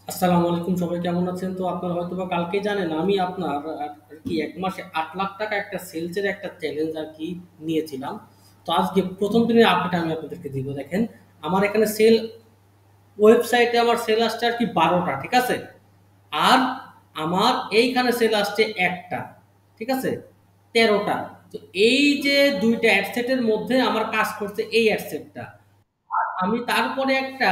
আসসালামু আলাইকুম, সবাই কেমন আছেন? তো আপনারা হয়তোবা কালকে জানেন আমি আপনার আর কি ১ মাসে ৮,০০,০০০ টাকা একটা সেলসের একটা চ্যালেঞ্জ আরকি নিয়েছিলাম। তো আজকে ১ম দিনের আপডেট আমি আপনাদেরকে দিব। দেখেন, আমার এখানে ওয়েবসাইটে আমার সেল আসছে আরকি ১২ টা, ঠিক আছে? আর আমার এইখানে সেল আসছে ১ টা, ঠিক আছে? ১৩ টা। তো এই যে ২ টা অ্যাডসেটের মধ্যে আমার কাজ করছে এই অ্যাডসেটটা। আমি তারপরে একটা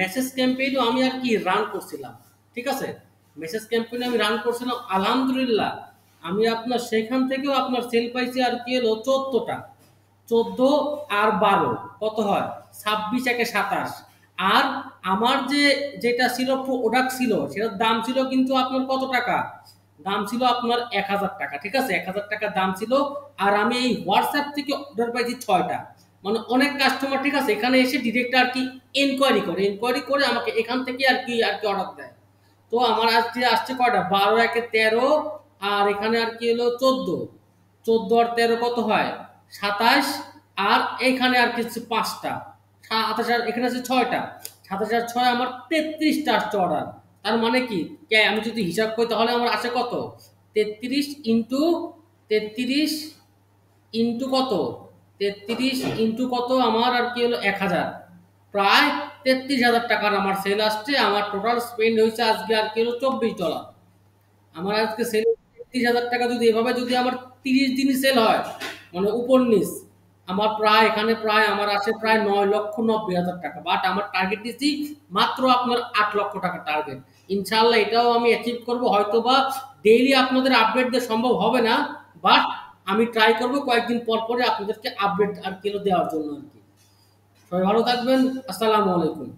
মেসেজ ক্যাম্পেইনও আমি আর কি রান করছিলাম, ঠিক আছে? মেসেজ ক্যাম্পেইন আমি রান করছিলাম, আলহামদুলিল্লাহ আমি আপনার সেখান থেকেও আপনার সেল পাইছি আর কি হলো 14টা। 14 আর 12 কত হয়? 26 একে 27। আর আমার যেটা ছিল প্রোডাক্ট ছিল সেটার দাম ছিল কিন্তু আপনার কত টাকা? দাম ছিল আপনার ১,০০০ টাকা, ঠিক আছে? ১,০০০ টাকা দাম ছিল। আর আমি এই হোয়াটসঅ্যাপ থেকে অর্ডার পাইছি ৬টা। মানে অনেক কাস্টমার, ঠিক আছে, এখানে এসে ডিরেক্ট আর কি এনকোয়ারি করে আমাকে এখান থেকে আর কি অর্ডার দেয়। তো আমার আজকে আসছে কয়টা? ১২ একে ১৩, আর এখানে আর কি হলো ১৪। ১৪ আর ১৩ কত হয়? ২৭। আর এখানে আর কিছু ৫টা, ২৭ আর এখানে আছে ৬টা। ২৭ আর ৬ আমার ৩৩টা আসছে অর্ডার। তার মানে কি? আমি যদি হিসাব করি তাহলে আমার আসে কত? ৩৩ ইন্টু ৩৩ ইন্টু কত? ৩৩ ইন্টু কত আমার আর কি হলো ১,০০০। প্রায় ৩৩,০০০ টাকার আমার সেল আসছে। আমার টোটাল স্পেন্ড হয়েছে আজকে আর কি হলো $২৪। আমার আজকে সেল ৩৩,০০০ টাকা, যদি এভাবে যদি আমার ৩০ দিনই সেল হয়, মানে উপর নিচ, আমার প্রায় এখানে প্রায় আমার আছে প্রায় ৯,৯০,০০০ টাকা। বাট আমার টার্গেট দিচ্ছি মাত্র আপনার ৮,০০,০০০ টাকা টার্গেট। ইনশাল্লাহ এটাও আমি অ্যাচিভ করবো। হয়তো বা ডেইলি আপনাদের আপডেট দেওয়া সম্ভব হবে না, বাট আমি ট্রাই করবো কয়েকদিন পর পরে আপনাদেরকে আপডেট আর কিলো দেওয়ার জন্য আর কি। সবাই ভালো থাকবেন। আসসালামু আলাইকুম।